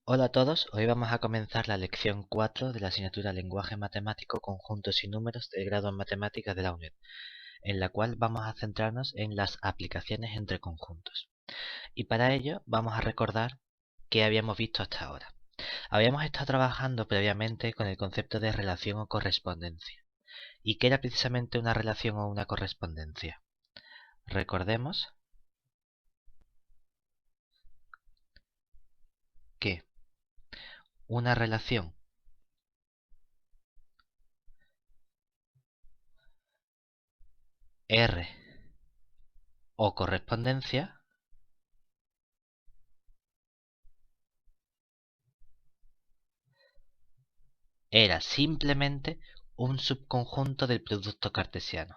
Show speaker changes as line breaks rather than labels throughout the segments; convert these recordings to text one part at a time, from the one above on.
Hola a todos, hoy vamos a comenzar la lección 4 de la asignatura Lenguaje Matemático, Conjuntos y Números del grado en Matemáticas de la UNED, en la cual vamos a centrarnos en las aplicaciones entre conjuntos. Y para ello vamos a recordar qué habíamos visto hasta ahora. Habíamos estado trabajando previamente con el concepto de relación o correspondencia. ¿Y qué era precisamente una relación o una correspondencia? Recordemos que una relación R o correspondencia era simplemente un subconjunto del producto cartesiano.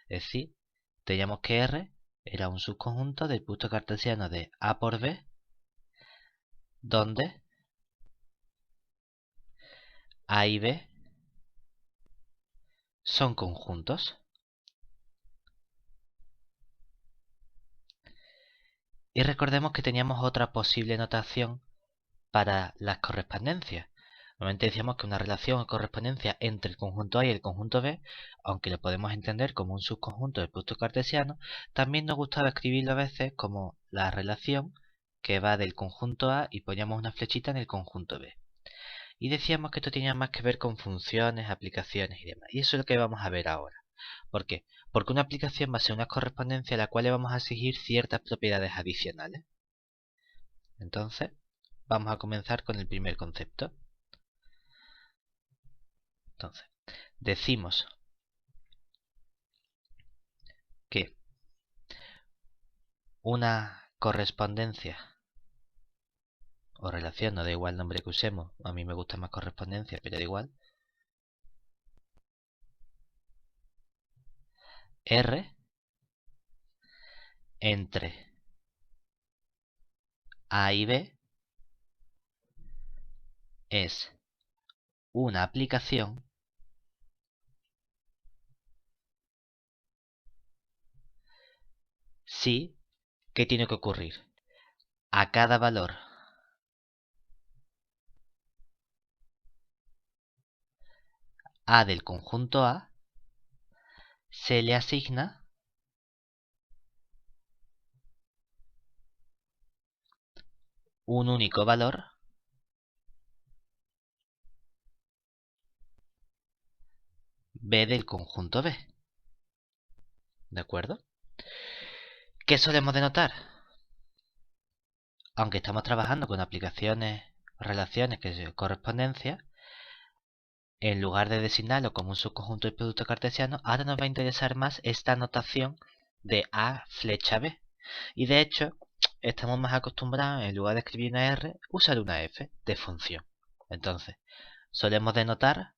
Es decir, teníamos que R era un subconjunto del producto cartesiano de A por B, donde A y B son conjuntos. Y recordemos que teníamos otra posible notación para las correspondencias. Normalmente decíamos que una relación o correspondencia entre el conjunto A y el conjunto B, aunque lo podemos entender como un subconjunto del producto cartesiano, también nos gustaba escribirlo a veces como la relación que va del conjunto A y poníamos una flechita en el conjunto B. Y decíamos que esto tenía más que ver con funciones, aplicaciones y demás. Y eso es lo que vamos a ver ahora. ¿Por qué? Porque una aplicación va a ser una correspondencia a la cual le vamos a exigir ciertas propiedades adicionales. Entonces, vamos a comenzar con el primer concepto. Entonces, decimos que una correspondencia o relación, no da igual el nombre que usemos, a mí me gusta más correspondencia, pero da igual, R entre A y B es una aplicación si, ¿qué tiene que ocurrir? A cada valor A del conjunto A se le asigna un único valor B del conjunto B. ¿De acuerdo? ¿Qué solemos denotar? Aunque estamos trabajando con aplicaciones, relaciones que es correspondencia, en lugar de designarlo como un subconjunto del producto cartesiano, ahora nos va a interesar más esta notación de A flecha B. Y de hecho, estamos más acostumbrados, en lugar de escribir una R, usar una F de función. Entonces, solemos denotar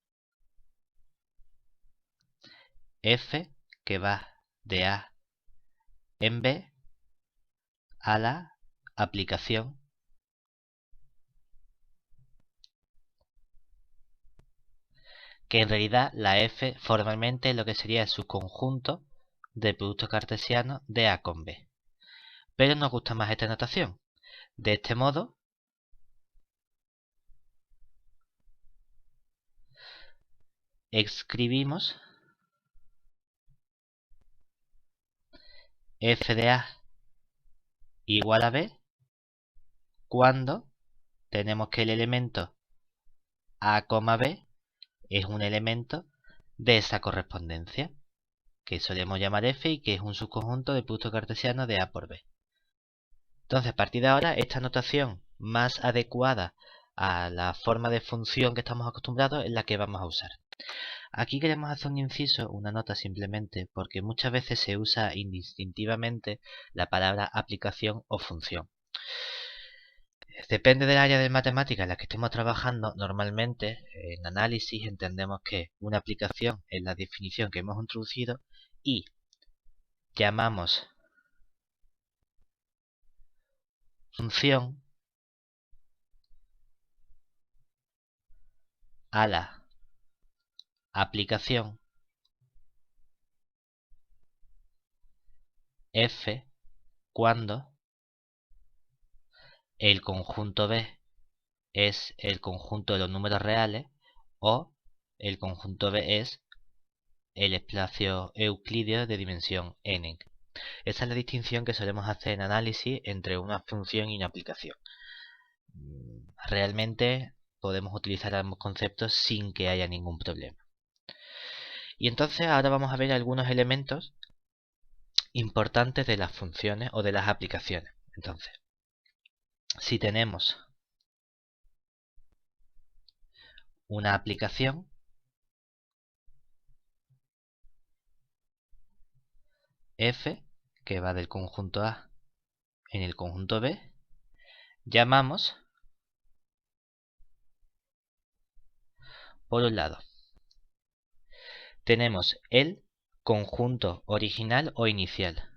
F que va de A en B a la aplicación que en realidad la F formalmente es lo que sería el subconjunto del producto cartesiano de A con B. Pero nos gusta más esta notación. De este modo, escribimos F de A igual a B cuando tenemos que el elemento A, B es un elemento de esa correspondencia, que solemos llamar F y que es un subconjunto del producto cartesiano de A por B. Entonces, a partir de ahora, esta notación más adecuada a la forma de función que estamos acostumbrados es la que vamos a usar. Aquí queremos hacer un inciso, una nota simplemente, porque muchas veces se usa indistintivamente la palabra aplicación o función. Depende del área de matemática en la que estemos trabajando. Normalmente en análisis entendemos que una aplicación es la definición que hemos introducido y llamamos función a la aplicación f cuando el conjunto B es el conjunto de los números reales o el conjunto B es el espacio euclídeo de dimensión n. Esa es la distinción que solemos hacer en análisis entre una función y una aplicación. Realmente podemos utilizar ambos conceptos sin que haya ningún problema. Y entonces ahora vamos a ver algunos elementos importantes de las funciones o de las aplicaciones. Entonces, si tenemos una aplicación, f, que va del conjunto A en el conjunto B, llamamos, por un lado, tenemos el conjunto original o inicial.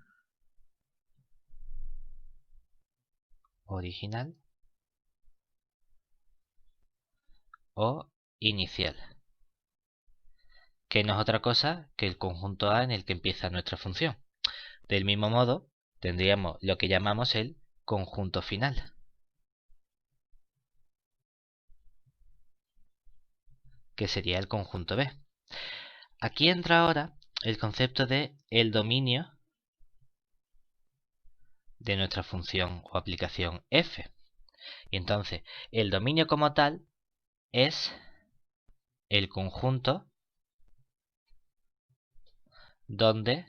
Original o inicial, que no es otra cosa que el conjunto A en el que empieza nuestra función. Del mismo modo, tendríamos lo que llamamos el conjunto final, que sería el conjunto B. Aquí entra ahora el concepto de el dominio de nuestra función o aplicación f. Y entonces, el dominio como tal es el conjunto donde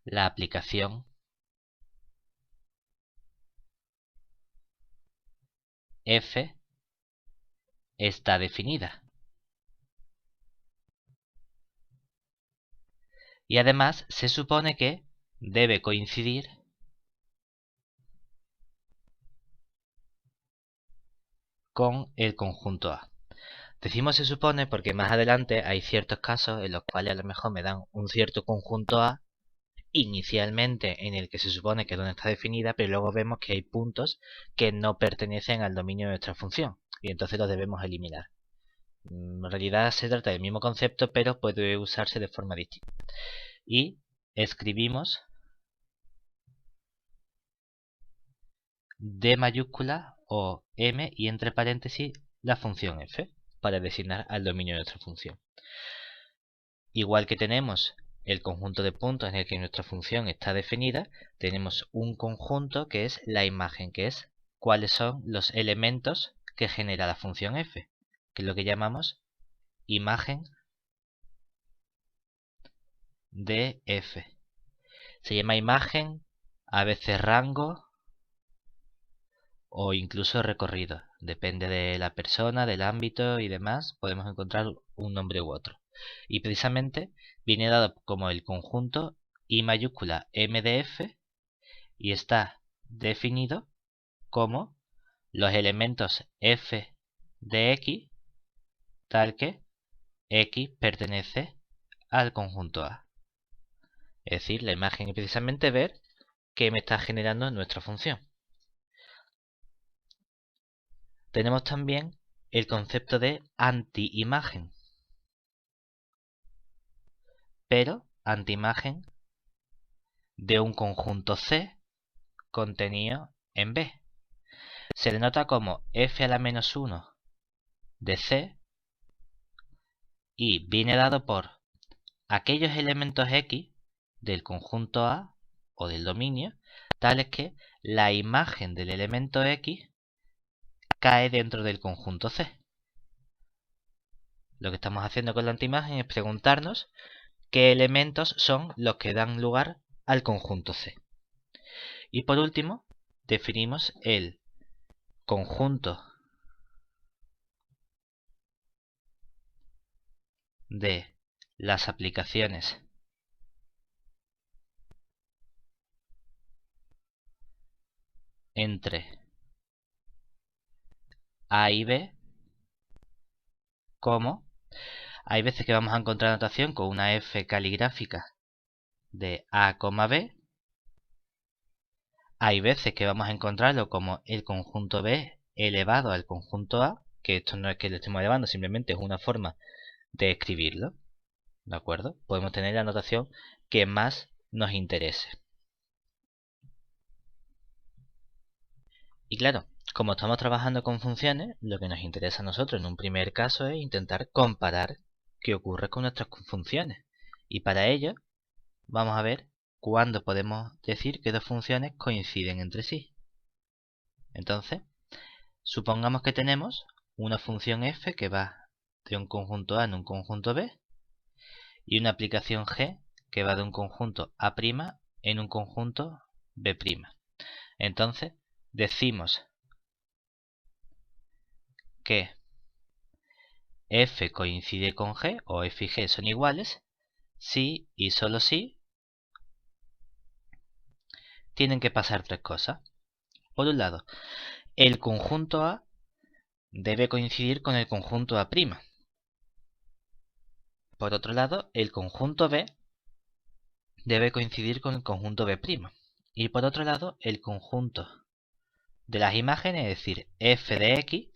la aplicación f está definida. Y además se supone que debe coincidir con el conjunto A. Decimos se supone porque más adelante hay ciertos casos en los cuales a lo mejor me dan un cierto conjunto A inicialmente en el que se supone que es donde está definida, pero luego vemos que hay puntos que no pertenecen al dominio de nuestra función y entonces los debemos eliminar. En realidad se trata del mismo concepto, pero puede usarse de forma distinta. Y escribimos D mayúscula o M y entre paréntesis la función f para designar al dominio de nuestra función. Igual que tenemos el conjunto de puntos en el que nuestra función está definida, tenemos un conjunto que es la imagen, que es cuáles son los elementos que genera la función f, que es lo que llamamos imagen de f. Se llama imagen, a veces rango o incluso recorrido. Depende de la persona, del ámbito y demás, podemos encontrar un nombre u otro. Y precisamente viene dado como el conjunto I mayúscula M de F y está definido como los elementos F de X, tal que X pertenece al conjunto A. Es decir, la imagen es precisamente ver qué me está generando nuestra función. Tenemos también el concepto de antiimagen, pero antiimagen de un conjunto C contenido en B. Se denota como f a la menos 1 de C y viene dado por aquellos elementos X del conjunto A o del dominio, tales que la imagen del elemento X cae dentro del conjunto C. Lo que estamos haciendo con la antiimagen es preguntarnos qué elementos son los que dan lugar al conjunto C. Y por último, definimos el conjunto de las aplicaciones entre A y B como hay veces que vamos a encontrar notación con una F caligráfica de A, B. Hay veces que vamos a encontrarlo como el conjunto B elevado al conjunto A, que esto no es que lo estemos elevando, simplemente es una forma de escribirlo. ¿De acuerdo? Podemos tener la notación que más nos interese. Y claro, Como estamos trabajando con funciones, lo que nos interesa a nosotros en un primer caso es intentar comparar qué ocurre con nuestras funciones. Y para ello vamos a ver cuándo podemos decir que dos funciones coinciden entre sí. Entonces, supongamos que tenemos una función f que va de un conjunto A en un conjunto B y una aplicación g que va de un conjunto A' en un conjunto B'. Entonces, decimos que f coincide con g o f y g son iguales si y solo si tienen que pasar tres cosas. Por un lado, el conjunto A debe coincidir con el conjunto A'. Por otro lado, el conjunto B debe coincidir con el conjunto B'. Y por otro lado, el conjunto de las imágenes, es decir, f de x,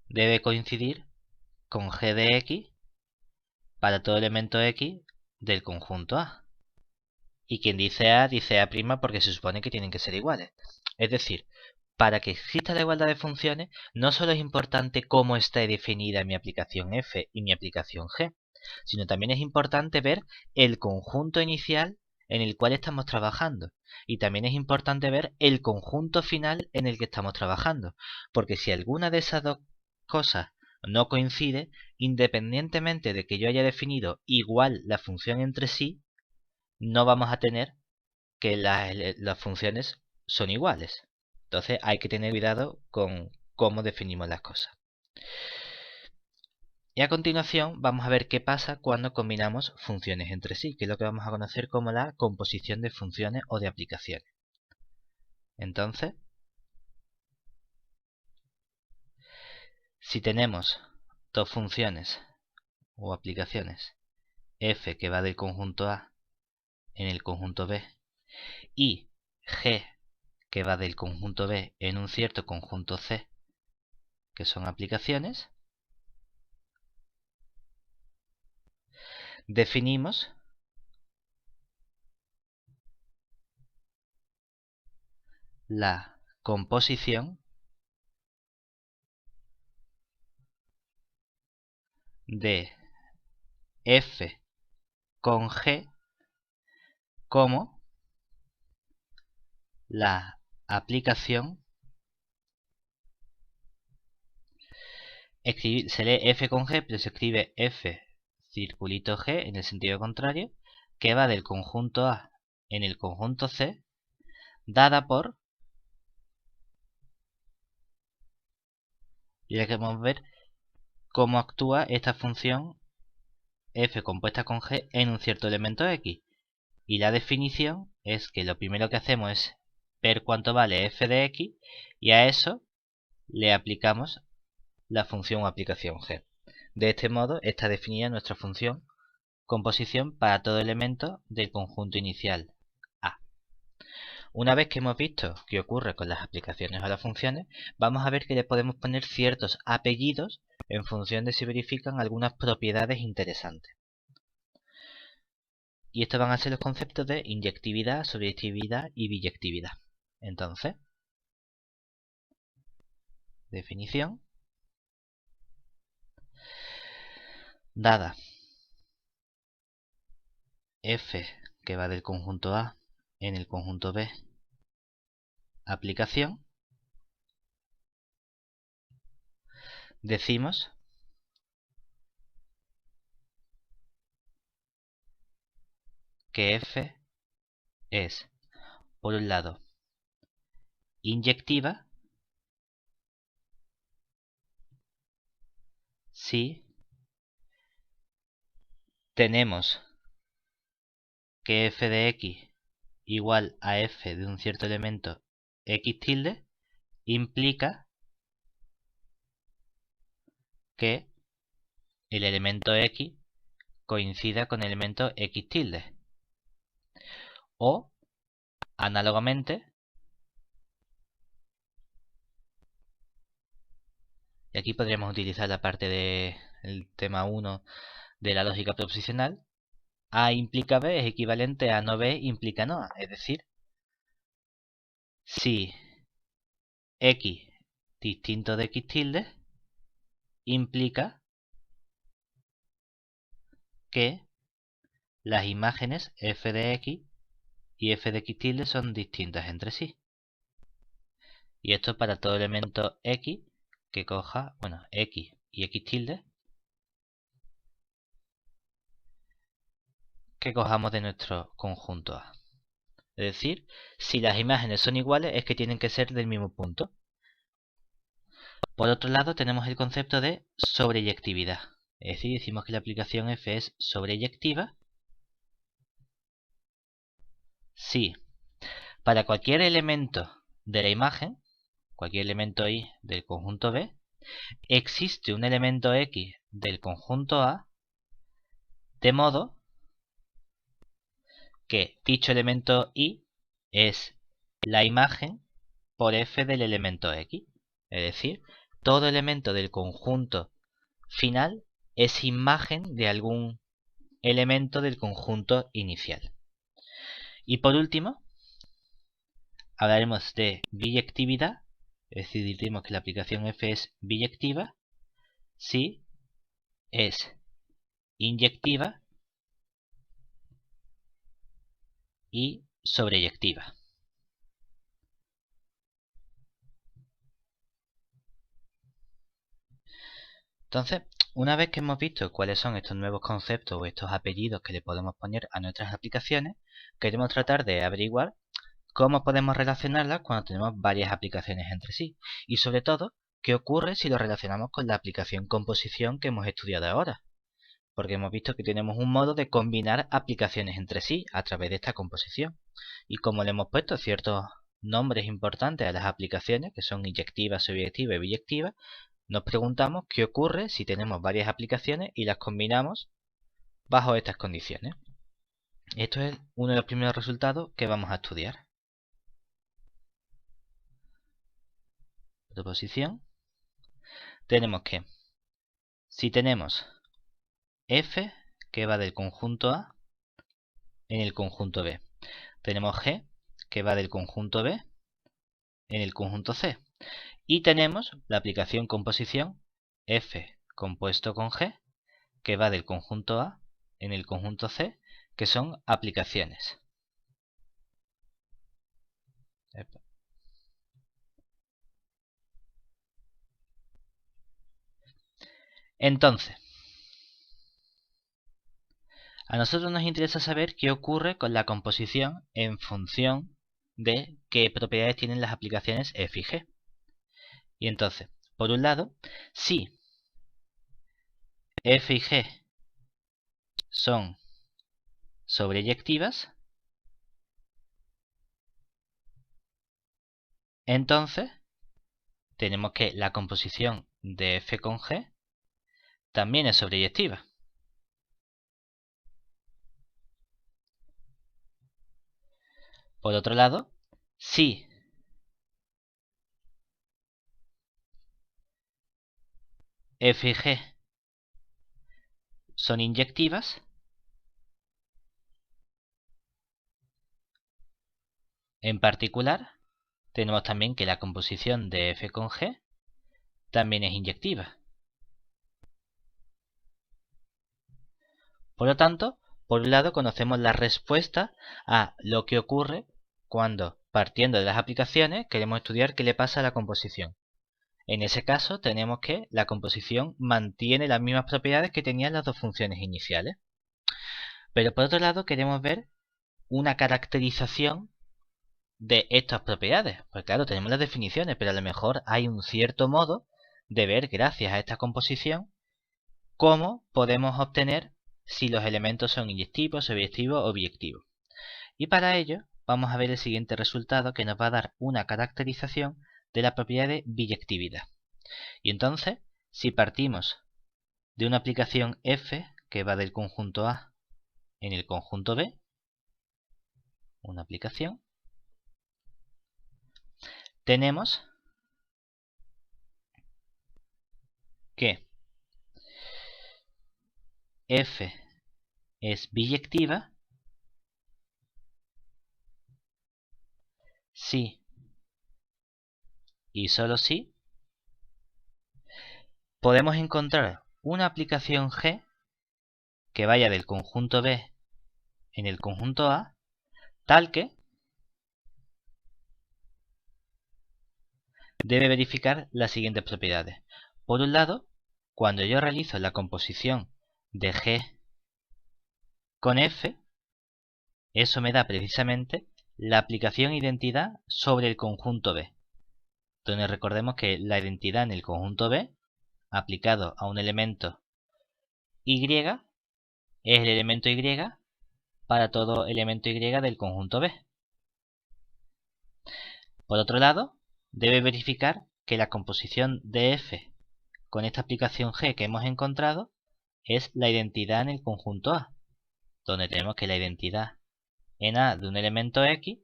debe coincidir con g de x para todo elemento x del conjunto A. Y quien dice A porque se supone que tienen que ser iguales. Es decir, para que exista la igualdad de funciones, no solo es importante cómo está definida mi aplicación f y mi aplicación g, sino también es importante ver el conjunto inicial en el cual estamos trabajando. Y también es importante ver el conjunto final en el que estamos trabajando. Porque si alguna de esas dos cosas no coincide, independientemente de que yo haya definido igual la función entre sí, no vamos a tener que las funciones son iguales. Entonces hay que tener cuidado con cómo definimos las cosas. Y a continuación vamos a ver qué pasa cuando combinamos funciones entre sí, que es lo que vamos a conocer como la composición de funciones o de aplicaciones. Entonces, si tenemos dos funciones o aplicaciones, f que va del conjunto A en el conjunto B y g que va del conjunto B en un cierto conjunto C, que son aplicaciones, definimos la composición de f con g como la aplicación, se lee f con g, pero se escribe f circulito g en el sentido contrario, que va del conjunto A en el conjunto C, dada por, y ya queremos ver cómo actúa esta función f compuesta con g en un cierto elemento x. Y la definición es que lo primero que hacemos es ver cuánto vale f de x y a eso le aplicamos la función o aplicación g. De este modo está definida nuestra función composición para todo elemento del conjunto inicial A. Una vez que hemos visto qué ocurre con las aplicaciones o las funciones, vamos a ver que le podemos poner ciertos apellidos en función de si verifican algunas propiedades interesantes. Y estos van a ser los conceptos de inyectividad, sobreyectividad y biyectividad. Entonces, definición. Dada f que va del conjunto A en el conjunto B, aplicación, decimos que f es, por un lado, inyectiva si tenemos que f de x igual a f de un cierto elemento x tilde, implica que el elemento x coincida con el elemento x tilde. O, análogamente, y aquí podríamos utilizar la parte del tema 1 de la lógica proposicional, A implica B es equivalente a no B implica no A. Es decir, si x distinto de x tilde implica que las imágenes f de x y f de x tilde son distintas entre sí. Y esto para todo elemento x que coja, bueno, x y x tilde que cojamos de nuestro conjunto A. Es decir, si las imágenes son iguales es que tienen que ser del mismo punto. Por otro lado tenemos el concepto de sobreyectividad. Es decir, decimos que la aplicación f es sobreyectiva si para cualquier elemento de la imagen, cualquier elemento y del conjunto B, existe un elemento x del conjunto A, de modo que dicho elemento y es la imagen por f del elemento x. Es decir, todo elemento del conjunto final es imagen de algún elemento del conjunto inicial. Y por último, hablaremos de biyectividad, es decir, diremos que la aplicación f es biyectiva si es inyectiva y sobreyectiva. Entonces, una vez que hemos visto cuáles son estos nuevos conceptos o estos apellidos que le podemos poner a nuestras aplicaciones, queremos tratar de averiguar cómo podemos relacionarlas cuando tenemos varias aplicaciones entre sí. Y sobre todo, qué ocurre si lo relacionamos con la aplicación composición que hemos estudiado ahora. Porque hemos visto que tenemos un modo de combinar aplicaciones entre sí a través de esta composición. Y como le hemos puesto ciertos nombres importantes a las aplicaciones, que son inyectiva, sobreyectiva y biyectiva, nos preguntamos qué ocurre si tenemos varias aplicaciones y las combinamos bajo estas condiciones. Esto es uno de los primeros resultados que vamos a estudiar. Proposición. Tenemos que, si tenemos f que va del conjunto A en el conjunto B, tenemos g que va del conjunto B en el conjunto C, y tenemos la aplicación composición f compuesto con g que va del conjunto A en el conjunto C, que son aplicaciones. Entonces, a nosotros nos interesa saber qué ocurre con la composición en función de qué propiedades tienen las aplicaciones f y g. Y entonces, por un lado, si f y g son sobreyectivas, entonces tenemos que la composición de f con g también es sobreyectiva. Por otro lado, si f y g son inyectivas, en particular, tenemos también que la composición de f con g también es inyectiva. Por lo tanto, por un lado conocemos la respuesta a lo que ocurre cuando, partiendo de las aplicaciones, queremos estudiar qué le pasa a la composición. En ese caso tenemos que la composición mantiene las mismas propiedades que tenían las dos funciones iniciales. Pero por otro lado queremos ver una caracterización de estas propiedades. Pues claro, tenemos las definiciones, pero a lo mejor hay un cierto modo de ver, gracias a esta composición, cómo podemos obtener si los elementos son inyectivos, sobreyectivos o biyectivos. Y para ello vamos a ver el siguiente resultado que nos va a dar una caracterización de la propiedad de biyectividad. Y entonces, si partimos de una aplicación f que va del conjunto A en el conjunto B, una aplicación, tenemos que f es biyectiva si y solo si podemos encontrar una aplicación G que vaya del conjunto B en el conjunto A, tal que debe verificar las siguientes propiedades. Por un lado, cuando yo realizo la composición de G con F, eso me da precisamente la aplicación identidad sobre el conjunto B. Entonces recordemos que la identidad en el conjunto B, aplicado a un elemento Y, es el elemento Y para todo elemento Y del conjunto B. Por otro lado, debe verificar que la composición de F con esta aplicación G que hemos encontrado es la identidad en el conjunto A, donde tenemos que la identidad en A de un elemento X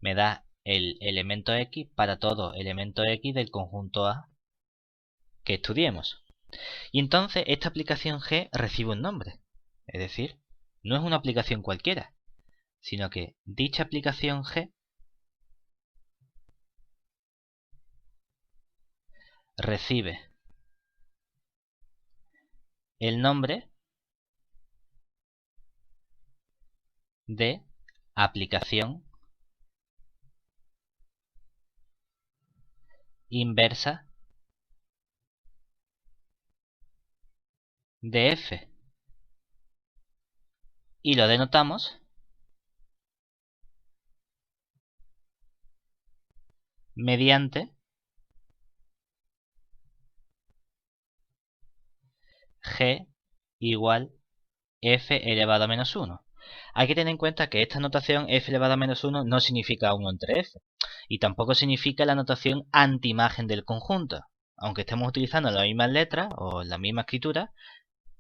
me da el elemento X para todo elemento X del conjunto A que estudiemos. Y entonces esta aplicación G recibe un nombre, es decir, no es una aplicación cualquiera, sino que dicha aplicación G recibe el nombre de aplicación inversa de F y lo denotamos mediante G igual F elevado a menos 1. Hay que tener en cuenta que esta notación F elevado a menos 1 no significa 1 entre F, y tampoco significa la notación antiimagen del conjunto. Aunque estemos utilizando las mismas letras o la misma escritura,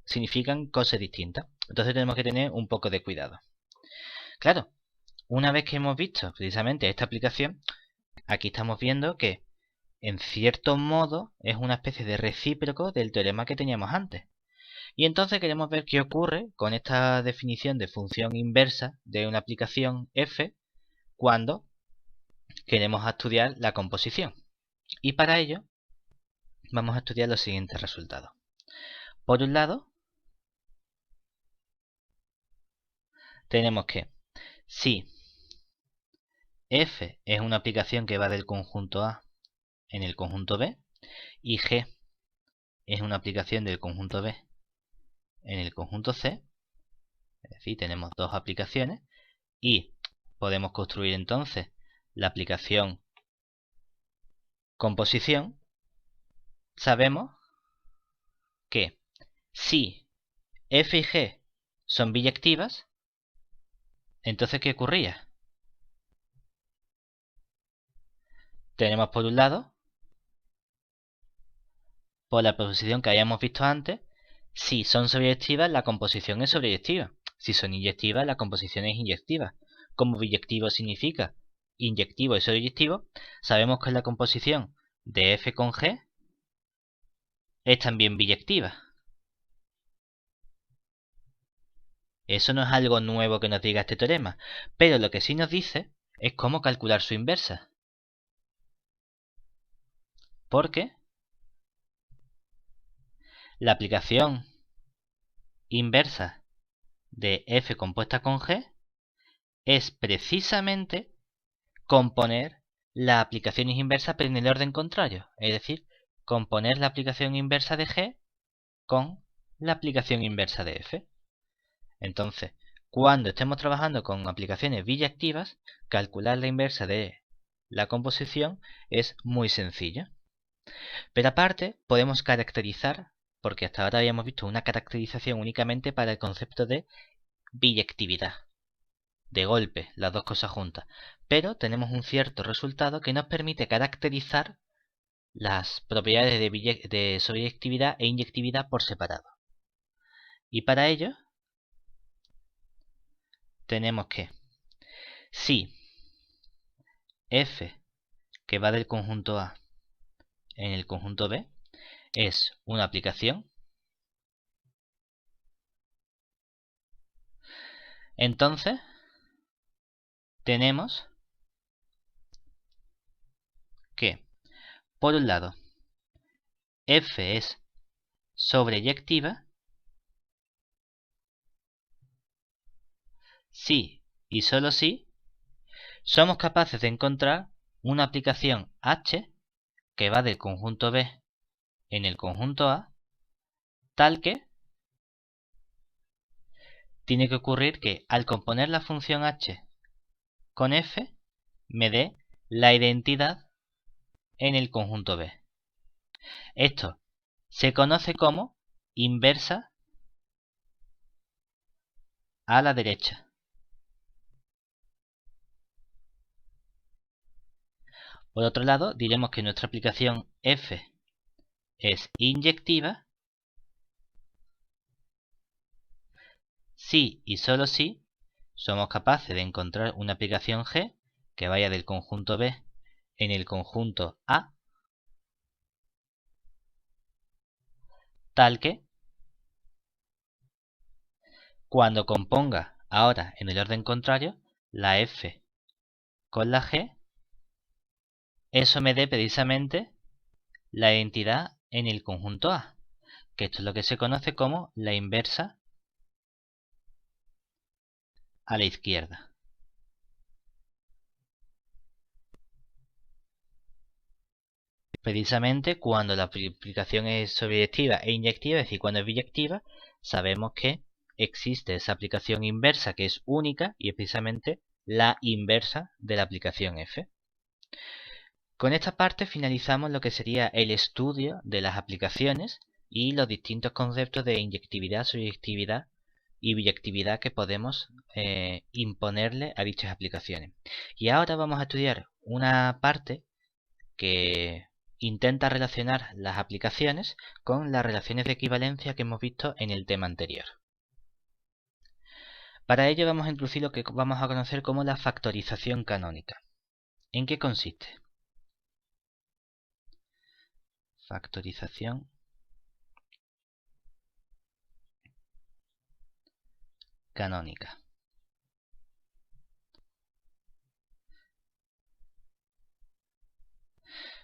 significan cosas distintas. Entonces tenemos que tener un poco de cuidado. Claro, una vez que hemos visto precisamente esta aplicación, aquí estamos viendo que en cierto modo es una especie de recíproco del teorema que teníamos antes. Y entonces queremos ver qué ocurre con esta definición de función inversa de una aplicación F cuando queremos estudiar la composición. Y para ello vamos a estudiar los siguientes resultados. Por un lado, tenemos que si F es una aplicación que va del conjunto A en el conjunto B y G es una aplicación del conjunto B en el conjunto C, es decir, tenemos dos aplicaciones y podemos construir entonces la aplicación composición, sabemos que si F y G son biyectivas, entonces ¿qué ocurría? Tenemos por un lado, por la proposición que habíamos visto antes, si son sobreyectivas, la composición es sobreyectiva. Si son inyectivas, la composición es inyectiva. Como biyectivo significa inyectivo y sobreyectivo, sabemos que la composición de F con G es también biyectiva. Eso no es algo nuevo que nos diga este teorema, pero lo que sí nos dice es cómo calcular su inversa. Porque la aplicación inversa de F compuesta con G es precisamente componer las aplicaciones inversas pero en el orden contrario, es decir, componer la aplicación inversa de G con la aplicación inversa de F. Entonces, cuando estemos trabajando con aplicaciones biyectivas, calcular la inversa de la composición es muy sencillo. Pero aparte, podemos caracterizar, porque hasta ahora habíamos visto una caracterización únicamente para el concepto de biyectividad. De golpe, las dos cosas juntas. Pero tenemos un cierto resultado que nos permite caracterizar las propiedades de sobreyectividad e inyectividad por separado. Y para ello, tenemos que si F que va del conjunto A en el conjunto B es una aplicación, entonces tenemos que, por un lado, F es sobre y activa si y solo si somos capaces de encontrar una aplicación H que va del conjunto B en el conjunto A, tal que tiene que ocurrir que al componer la función H con F me dé la identidad en el conjunto B. Esto se conoce como inversa a la derecha. Por otro lado, diremos que nuestra aplicación F es inyectiva si y solo si somos capaces de encontrar una aplicación G que vaya del conjunto B en el conjunto A, tal que cuando componga ahora en el orden contrario la F con la G, eso me dé precisamente la identidad en el conjunto A, que esto es lo que se conoce como la inversa a la izquierda. Precisamente cuando la aplicación es sobreactiva e inyectiva, es decir, cuando es biyectiva, sabemos que existe esa aplicación inversa que es única y es precisamente la inversa de la aplicación F. Con esta parte finalizamos lo que sería el estudio de las aplicaciones y los distintos conceptos de inyectividad, sobreactividad y biyectividad que podemos imponerle a dichas aplicaciones. Y ahora vamos a estudiar una parte que intenta relacionar las aplicaciones con las relaciones de equivalencia que hemos visto en el tema anterior. Para ello vamos a introducir lo que vamos a conocer como la factorización canónica. ¿En qué consiste? Factorización canónica.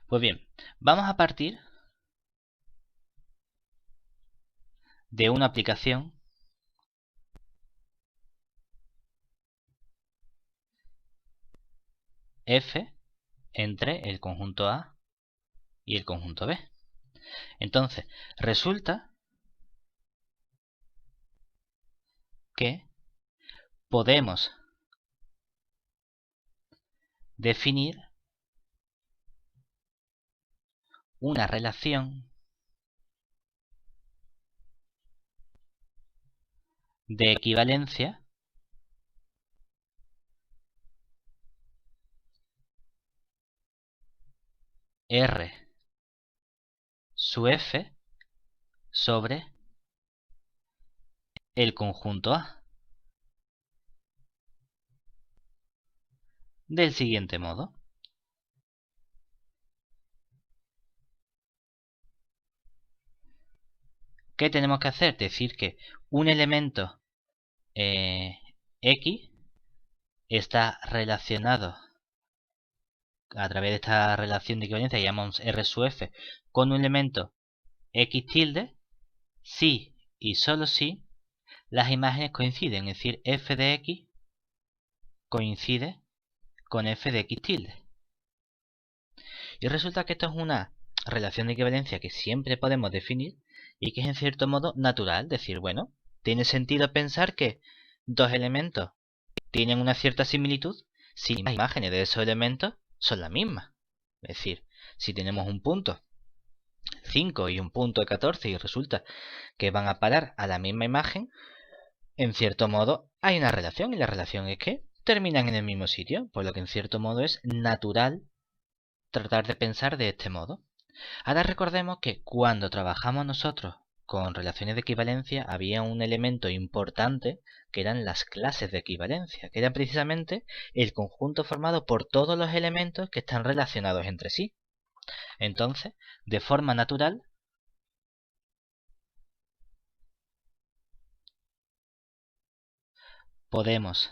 Pues bien, vamos a partir de una aplicación F entre el conjunto A y el conjunto B. Entonces, resulta que podemos definir una relación de equivalencia R sub F sobre el conjunto A del siguiente modo. ¿Qué tenemos que hacer? Decir que un elemento X está relacionado a través de esta relación de equivalencia que llamamos R sub F con un elemento X tilde si y solo si las imágenes coinciden, es decir, F de X coincide con F de X tilde. Y resulta que esto es una relación de equivalencia que siempre podemos definir y que es en cierto modo natural. Decir, bueno, tiene sentido pensar que dos elementos tienen una cierta similitud si las imágenes de esos elementos son las mismas. Es decir, si tenemos un punto 5 y un punto 14 y resulta que van a parar a la misma imagen, en cierto modo hay una relación y la relación es que terminan en el mismo sitio, por lo que en cierto modo es natural tratar de pensar de este modo. Ahora recordemos que cuando trabajamos nosotros con relaciones de equivalencia había un elemento importante que eran las clases de equivalencia, que eran precisamente el conjunto formado por todos los elementos que están relacionados entre sí. Entonces, de forma natural, podemos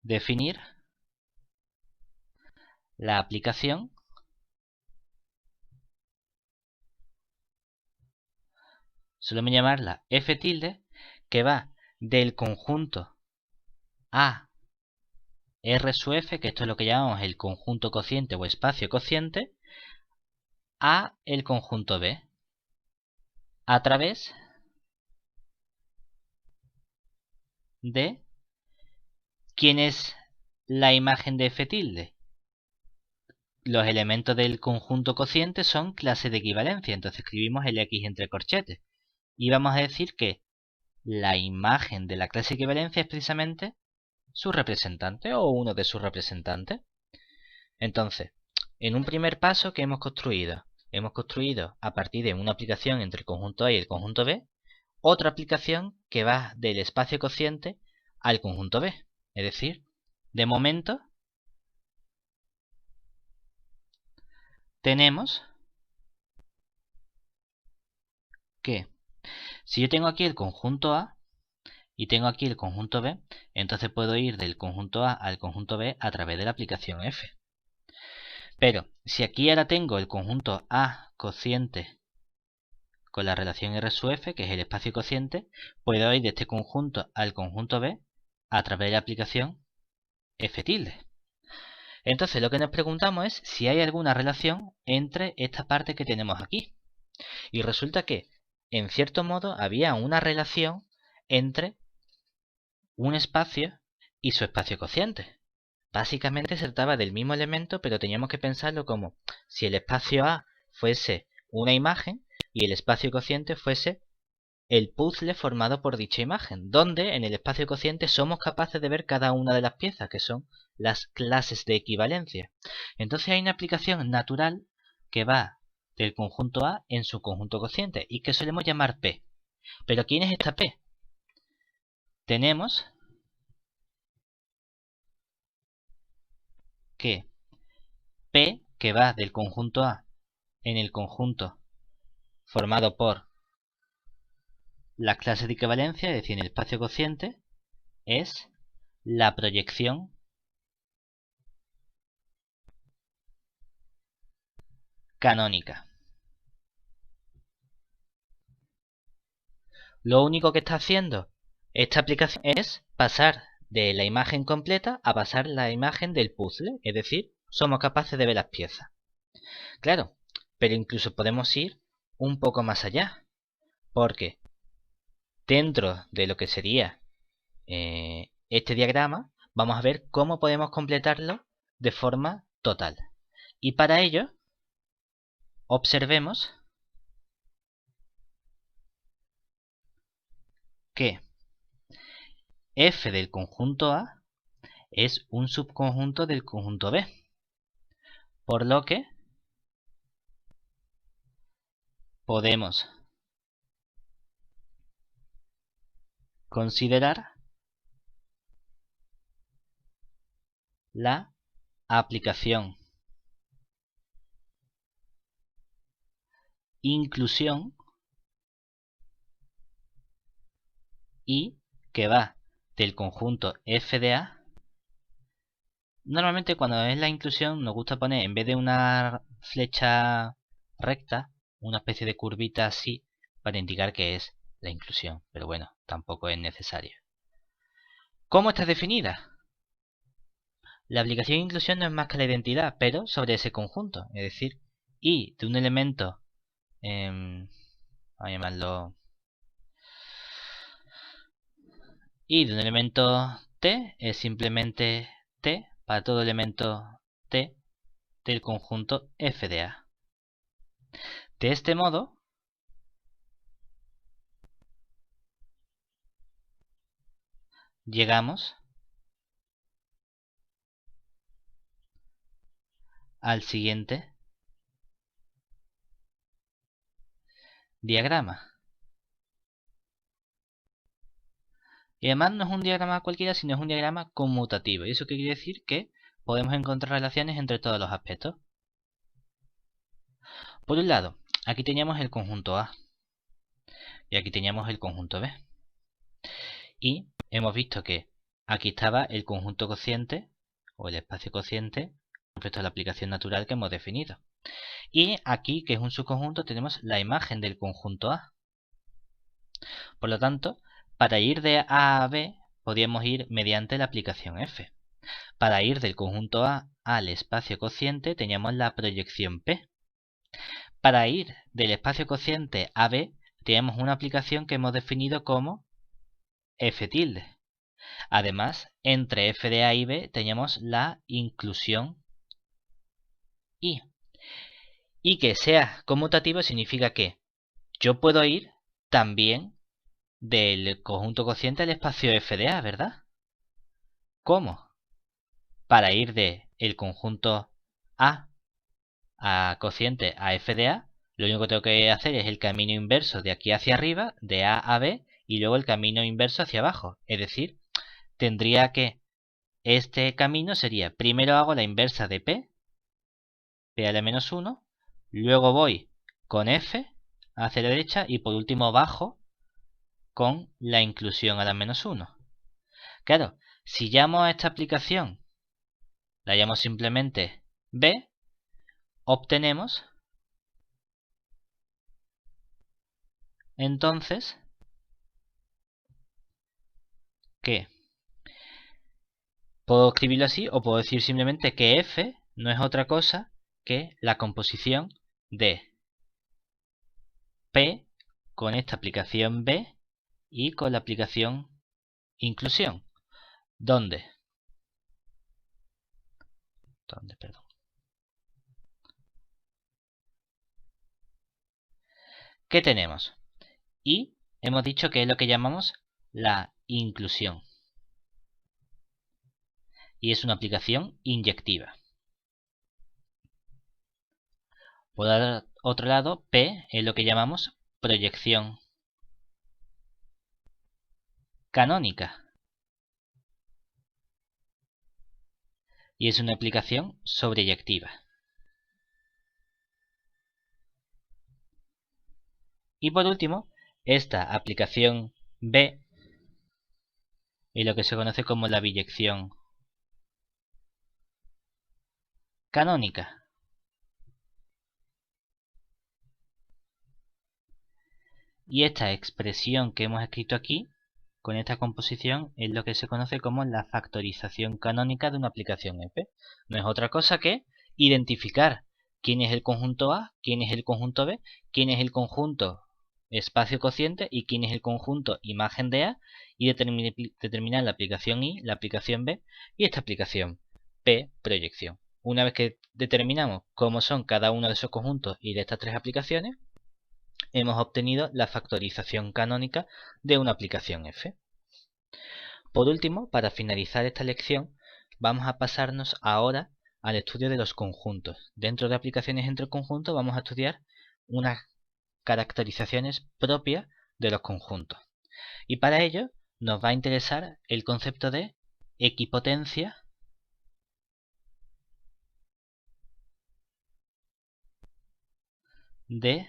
definir la aplicación solemos llamarla f tilde, que va del conjunto A R sub f, que esto es lo que llamamos el conjunto cociente o espacio cociente, a el conjunto B, a través de ¿quién es la imagen de f tilde? Los elementos del conjunto cociente son clase de equivalencia, entonces escribimos el x entre corchetes. Y vamos a decir que la imagen de la clase de equivalencia es precisamente su representante o uno de sus representantes. Entonces, en un primer paso, ¿qué hemos construido? Hemos construido a partir de una aplicación entre el conjunto A y el conjunto B, otra aplicación que va del espacio cociente al conjunto B. Es decir, de momento tenemos que si yo tengo aquí el conjunto A y tengo aquí el conjunto B, entonces puedo ir del conjunto A al conjunto B a través de la aplicación F. Pero si aquí ahora tengo el conjunto A cociente con la relación R sub F, que es el espacio cociente, puedo ir de este conjunto al conjunto B a través de la aplicación F tilde. Entonces lo que nos preguntamos es si hay alguna relación entre esta parte que tenemos aquí. Y resulta que, en cierto modo, había una relación entre un espacio y su espacio cociente. Básicamente se trataba del mismo elemento, pero teníamos que pensarlo como si el espacio A fuese una imagen y el espacio cociente fuese el puzzle formado por dicha imagen, donde en el espacio cociente somos capaces de ver cada una de las piezas, que son las clases de equivalencia. Entonces hay una aplicación natural que va del conjunto A en su conjunto cociente y que solemos llamar P. ¿Pero quién es esta P? Tenemos que P, que va del conjunto A en el conjunto formado por las clases de equivalencia, es decir, en el espacio cociente, es la proyección canónica. Lo único que está haciendo esta aplicación es pasar de la imagen completa a pasar la imagen del puzzle, es decir, somos capaces de ver las piezas. Claro, pero incluso podemos ir un poco más allá, porque dentro de lo que sería este diagrama, vamos a ver cómo podemos completarlo de forma total. Y para ello, observemos que f del conjunto A es un subconjunto del conjunto B, por lo que podemos considerar la aplicación inclusión y que va del conjunto f de A. Normalmente cuando es la inclusión nos gusta poner, en vez de una flecha recta, una especie de curvita así para indicar que es la inclusión, pero bueno, tampoco es necesario. ¿Cómo está definida? La aplicación de inclusión no es más que la identidad, pero sobre ese conjunto, es decir, y de un elemento, vamos a llamarlo, y de un elemento t es simplemente t para todo elemento t del conjunto f de A. De este modo, llegamos al siguiente diagrama. Y además no es un diagrama cualquiera, sino es un diagrama conmutativo. ¿Y eso qué quiere decir? Que podemos encontrar relaciones entre todos los aspectos. Por un lado, aquí teníamos el conjunto A. Y aquí teníamos el conjunto B. Y hemos visto que aquí estaba el conjunto cociente, o el espacio cociente, respecto a la aplicación natural que hemos definido. Y aquí, que es un subconjunto, tenemos la imagen del conjunto A. Por lo tanto, para ir de A a B, podríamos ir mediante la aplicación F. Para ir del conjunto A al espacio cociente, teníamos la proyección P. Para ir del espacio cociente a B, tenemos una aplicación que hemos definido como F tilde. Además, entre f de A y B teníamos la inclusión I. Y que sea conmutativo significa que yo puedo ir también del conjunto cociente al espacio f de A, ¿verdad? ¿Cómo? Para ir del conjunto A cociente a f de A, lo único que tengo que hacer es el camino inverso de aquí hacia arriba, de A a B, y luego el camino inverso hacia abajo. Es decir, tendría que este camino sería, primero hago la inversa de P a la menos 1, luego voy con F hacia la derecha y por último bajo con la inclusión a la menos 1. Claro, si llamo a esta aplicación, la llamo simplemente B, obtenemos entonces que puedo escribirlo así o puedo decir simplemente que F no es otra cosa que la composición de P con esta aplicación B y con la aplicación inclusión. ¿Dónde? Perdón. ¿Qué tenemos? Y hemos dicho que es lo que llamamos la inclusión. Y es una aplicación inyectiva. Por otro lado, P es lo que llamamos proyección canónica. Y es una aplicación sobreyectiva. Y por último, esta aplicación B es lo que se conoce como la biyección canónica. Y esta expresión que hemos escrito aquí, con esta composición, es lo que se conoce como la factorización canónica de una aplicación F. No es otra cosa que identificar quién es el conjunto A, quién es el conjunto B, quién es el conjunto espacio cociente y quién es el conjunto imagen de A, y determinar la aplicación I, la aplicación B y esta aplicación P, proyección. Una vez que determinamos cómo son cada uno de esos conjuntos y de estas tres aplicaciones, hemos obtenido la factorización canónica de una aplicación F. Por último, para finalizar esta lección, vamos a pasarnos ahora al estudio de los conjuntos. Dentro de aplicaciones entre conjuntos vamos a estudiar unas caracterizaciones propias de los conjuntos. Y para ello nos va a interesar el concepto de equipotencia de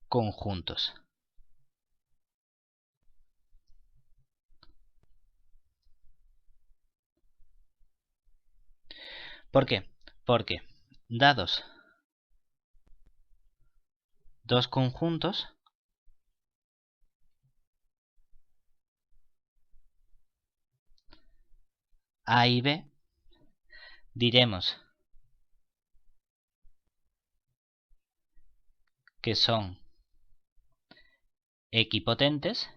conjuntos. ¿Por qué? Porque dados dos conjuntos, A y B, diremos que son equipotentes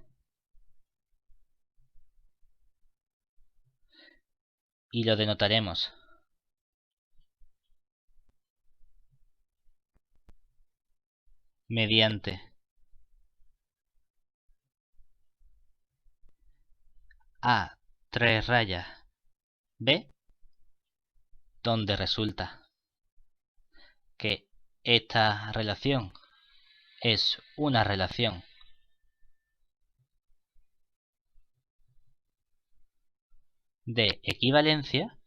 y lo denotaremos mediante A 3 rayas B, donde resulta que esta relación es una relación de equivalencia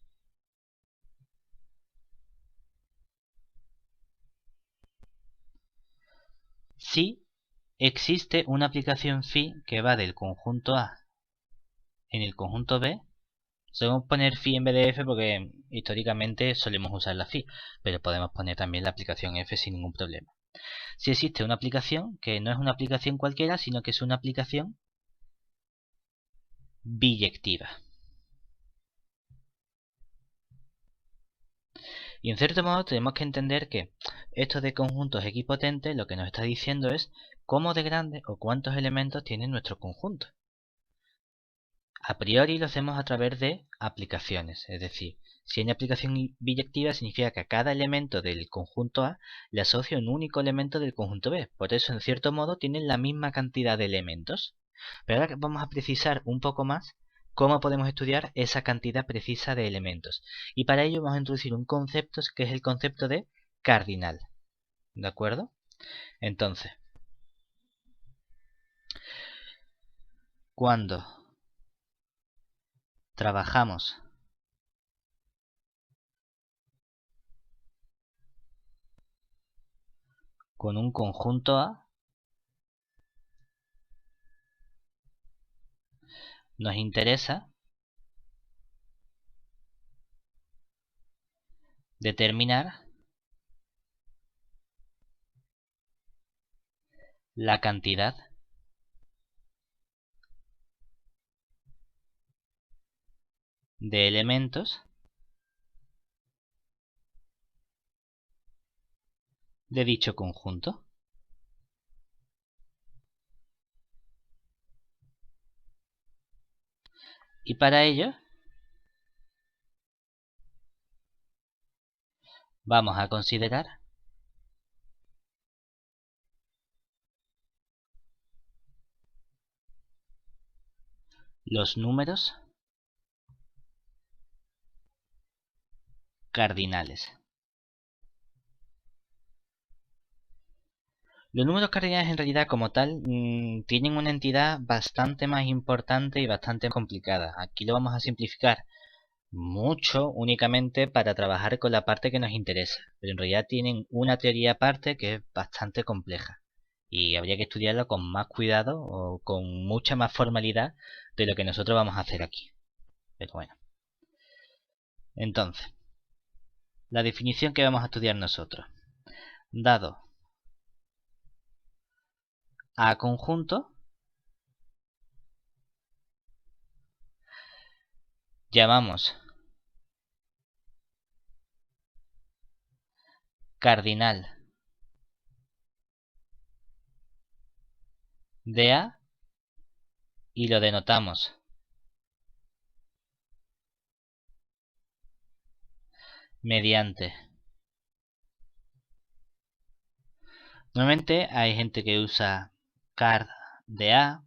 si existe una aplicación phi que va del conjunto A en el conjunto B. Solemos poner phi en vez de f porque históricamente solemos usar la phi, pero podemos poner también la aplicación f sin ningún problema. Si existe una aplicación que no es una aplicación cualquiera, sino que es una aplicación biyectiva. Y en cierto modo tenemos que entender que esto de conjuntos equipotentes lo que nos está diciendo es cómo de grande o cuántos elementos tiene nuestro conjunto. A priori lo hacemos a través de aplicaciones, es decir, si hay una aplicación biyectiva significa que a cada elemento del conjunto A le asocio un único elemento del conjunto B. Por eso, en cierto modo, tienen la misma cantidad de elementos. Pero ahora vamos a precisar un poco más cómo podemos estudiar esa cantidad precisa de elementos. Y para ello vamos a introducir un concepto que es el concepto de cardinal. ¿De acuerdo? Entonces, cuando trabajamos con un conjunto A, nos interesa determinar la cantidad de elementos de dicho conjunto. Y para ello vamos a considerar los números cardinales. Los números cardinales en realidad como tal tienen una entidad bastante más importante y bastante complicada. Aquí lo vamos a simplificar mucho únicamente para trabajar con la parte que nos interesa, pero en realidad tienen una teoría aparte que es bastante compleja y habría que estudiarlo con más cuidado o con mucha más formalidad de lo que nosotros vamos a hacer aquí. Pero bueno, entonces, la definición que vamos a estudiar nosotros. Dado A conjunto, llamamos cardinal de A y lo denotamos mediante. Normalmente hay gente que usa card de A,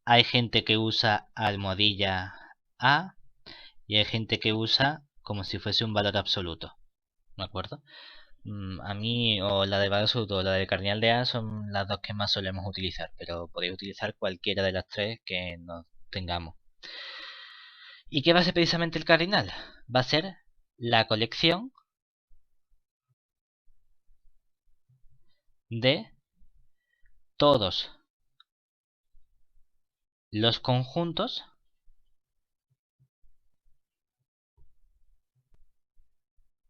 hay gente que usa almohadilla A y hay gente que usa como si fuese un valor absoluto. ¿De acuerdo? A mí o la de valor absoluto o la del cardinal de A son las dos que más solemos utilizar, pero podéis utilizar cualquiera de las tres que nos tengamos. ¿Y qué va a ser precisamente el cardinal? Va a ser la colección de todos los conjuntos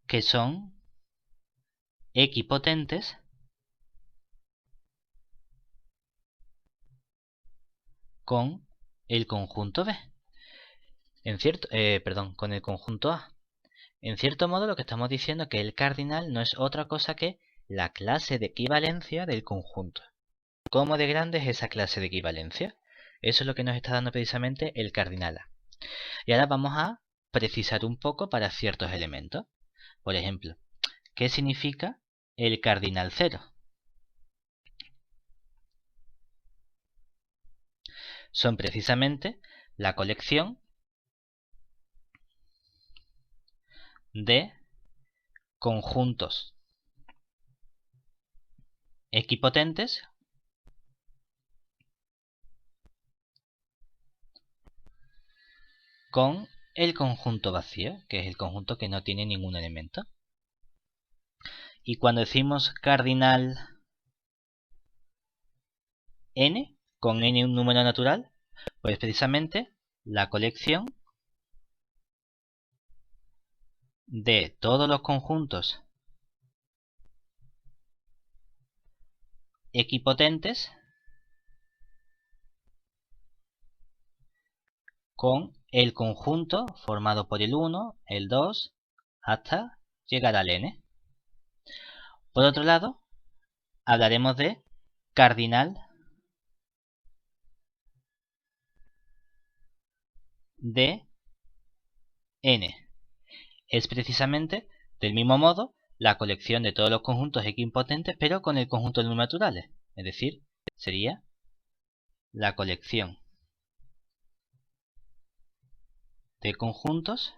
que son equipotentes con el conjunto B. Con el conjunto A. En cierto modo lo que estamos diciendo es que el cardinal no es otra cosa que la clase de equivalencia del conjunto. ¿Cómo de grande es esa clase de equivalencia? Eso es lo que nos está dando precisamente el cardinal A. Y ahora vamos a precisar un poco para ciertos elementos. Por ejemplo, ¿qué significa el cardinal 0? Son precisamente la colección de conjuntos equipotentes con el conjunto vacío, que es el conjunto que no tiene ningún elemento. Y cuando decimos cardinal n, con n un número natural, pues precisamente la colección de todos los conjuntos equipotentes con el conjunto formado por el 1, el 2, hasta llegar al n. Por otro lado, hablaremos de cardinal de n. Es precisamente del mismo modo la colección de todos los conjuntos equipotentes, pero con el conjunto de números naturales. Es decir, sería la colección de conjuntos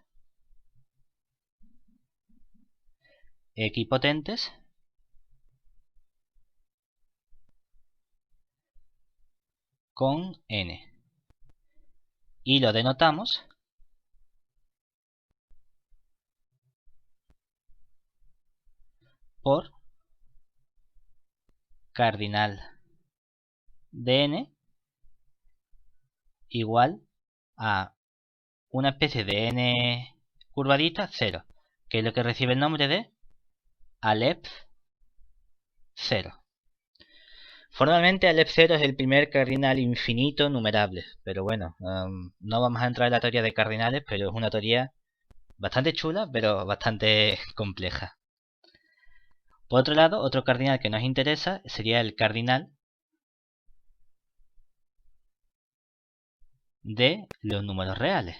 equipotentes con n. Y lo denotamos por cardinal de n igual a una especie de n curvadita 0, que es lo que recibe el nombre de Aleph 0. Formalmente Aleph 0 es el primer cardinal infinito numerable, pero bueno, no vamos a entrar en la teoría de cardinales, pero es una teoría bastante chula, pero bastante compleja. Por otro lado, otro cardinal que nos interesa sería el cardinal de los números reales.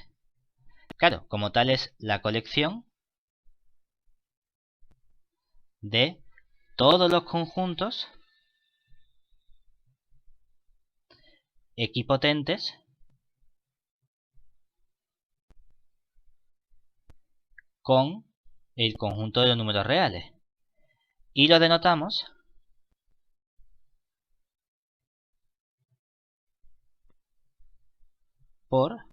Claro, como tal es la colección de todos los conjuntos equipotentes con el conjunto de los números reales. Y lo denotamos por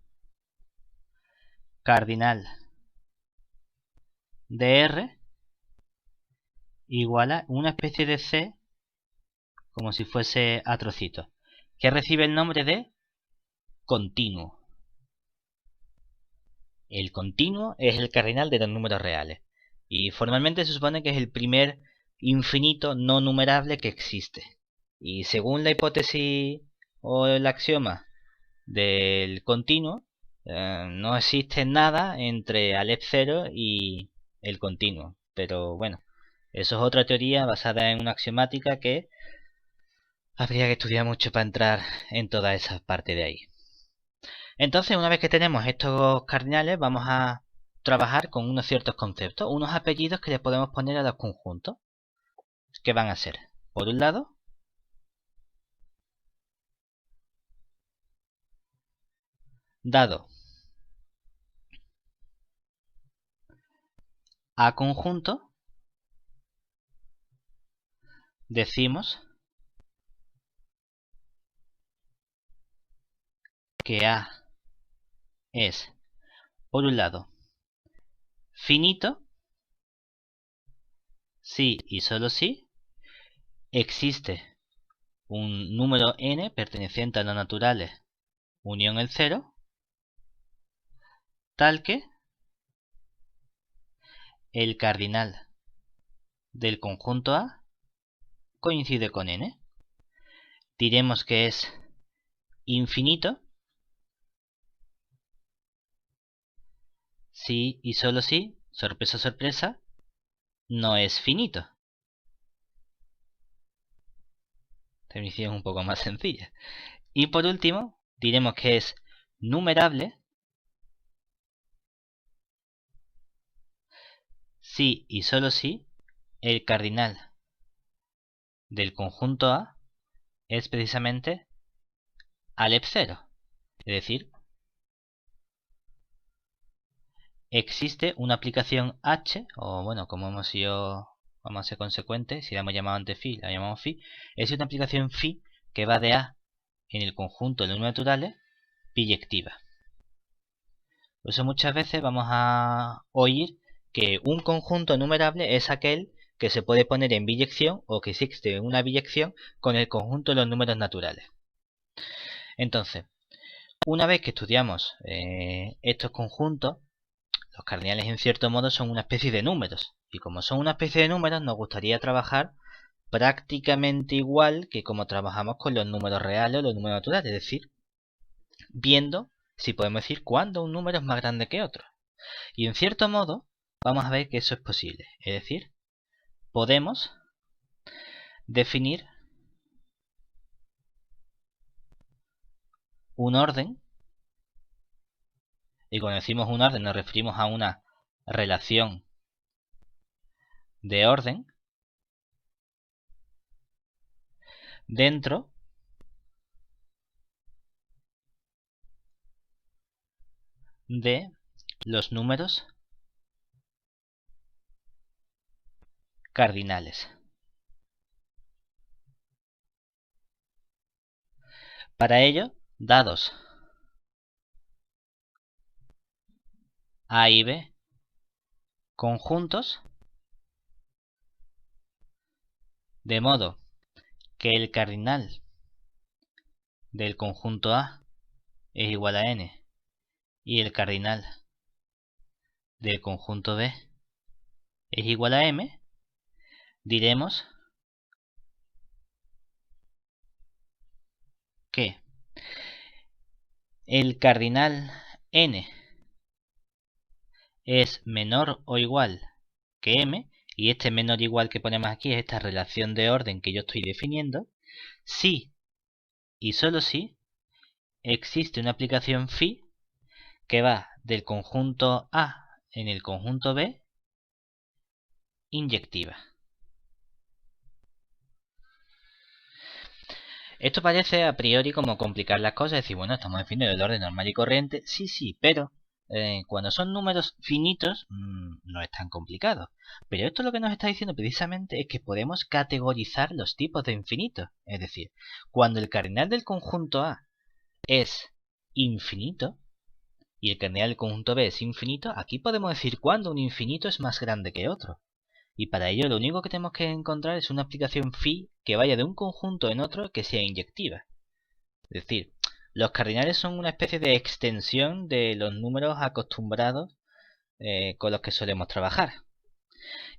cardinal de R igual a una especie de C, como si fuese a trocitos, que recibe el nombre de continuo. El continuo es el cardinal de los números reales, y formalmente se supone que es el primer infinito no numerable que existe. Y según la hipótesis o el axioma del continuo, no existe nada entre Aleph 0 y el continuo. Pero bueno, eso es otra teoría basada en una axiomática que habría que estudiar mucho para entrar en toda esa parte de ahí. Entonces, una vez que tenemos estos cardinales, vamos a trabajar con unos ciertos conceptos, unos apellidos que le podemos poner a los conjuntos, que van a ser, por un lado, dado A conjunto, decimos que A es, por un lado, finito, si y solo si existe un número n perteneciente a los naturales unión el 0, tal que el cardinal del conjunto A coincide con n. Diremos que es infinito si y solo si, sorpresa sorpresa, no es finito. Definición un poco más sencilla. Y por último, diremos que es numerable si y solo si el cardinal del conjunto A es precisamente Aleph 0. Es decir, existe una aplicación H, o bueno, como hemos sido, vamos a ser consecuentes, si la hemos llamado antes phi, la llamamos phi, es una aplicación phi que va de A en el conjunto de números naturales biyectiva. Por eso muchas veces vamos a oír que un conjunto numerable es aquel que se puede poner en biyección o que existe una biyección con el conjunto de los números naturales. Entonces, una vez que estudiamos estos conjuntos, los cardinales en cierto modo son una especie de números. Y como son una especie de números, nos gustaría trabajar prácticamente igual que como trabajamos con los números reales o los números naturales, es decir, viendo si podemos decir cuándo un número es más grande que otro. Y en cierto modo vamos a ver que eso es posible, es decir, podemos definir un orden, y cuando decimos un orden nos referimos a una relación de orden dentro de los números cardinales. Para ello, dados A y B conjuntos, de modo que el cardinal del conjunto A es igual a n y el cardinal del conjunto B es igual a m, diremos que el cardinal n es menor o igual que m, y este menor o igual que ponemos aquí es esta relación de orden que yo estoy definiendo, si y solo si existe una aplicación phi que va del conjunto A en el conjunto B inyectiva. Esto parece a priori como complicar las cosas, decir, bueno, estamos definiendo el orden normal y corriente, sí, pero cuando son números finitos no es tan complicado. Pero esto lo que nos está diciendo precisamente es que podemos categorizar los tipos de infinitos. Es decir, cuando el cardinal del conjunto A es infinito y el cardinal del conjunto B es infinito, aquí podemos decir cuándo un infinito es más grande que otro. Y para ello lo único que tenemos que encontrar es una aplicación phi que vaya de un conjunto en otro que sea inyectiva. Es decir, los cardinales son una especie de extensión de los números acostumbrados con los que solemos trabajar.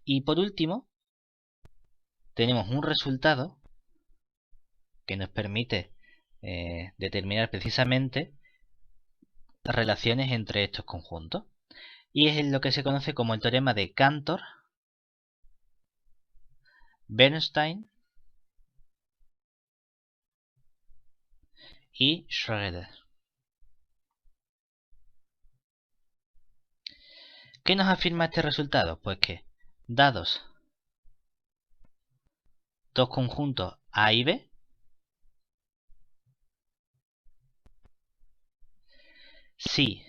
Y por último, tenemos un resultado que nos permite determinar precisamente relaciones entre estos conjuntos. Y es lo que se conoce como el teorema de Cantor, Bernstein y Schroeder. ¿Qué nos afirma este resultado? Pues que, dados dos conjuntos A y B, si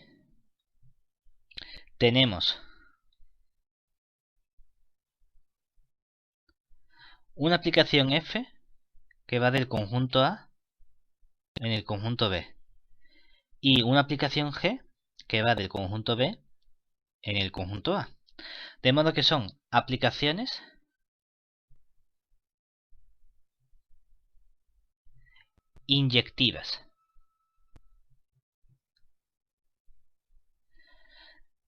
tenemos una aplicación F que va del conjunto A en el conjunto B y una aplicación G que va del conjunto B en el conjunto A. De modo que son aplicaciones inyectivas.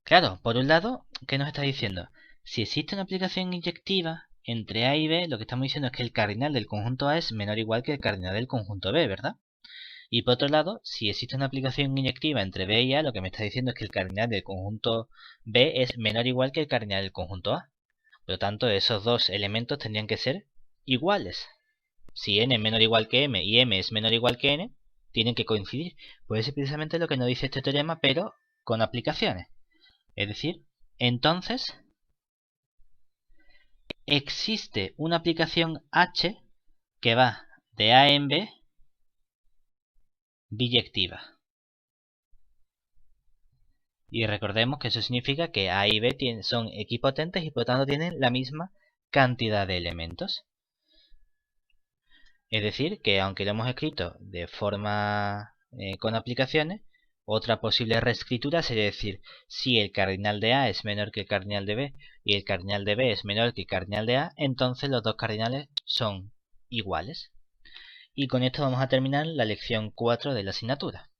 Claro, por un lado, ¿qué nos está diciendo? Si existe una aplicación inyectiva entre A y B, lo que estamos diciendo es que el cardinal del conjunto A es menor o igual que el cardinal del conjunto B, ¿verdad? Y por otro lado, si existe una aplicación inyectiva entre B y A, lo que me está diciendo es que el cardinal del conjunto B es menor o igual que el cardinal del conjunto A. Por lo tanto, esos dos elementos tendrían que ser iguales. Si n es menor o igual que m y m es menor o igual que n, tienen que coincidir. Pues eso es precisamente lo que nos dice este teorema, pero con aplicaciones. Es decir, entonces existe una aplicación H que va de A en B biyectiva. Y recordemos que eso significa que A y B son equipotentes y por lo tanto tienen la misma cantidad de elementos. Es decir, que aunque lo hemos escrito de forma con aplicaciones, otra posible reescritura sería decir, si el cardinal de A es menor que el cardinal de B y el cardinal de B es menor que el cardinal de A, entonces los dos cardinales son iguales. Y con esto vamos a terminar la lección 4 de la asignatura.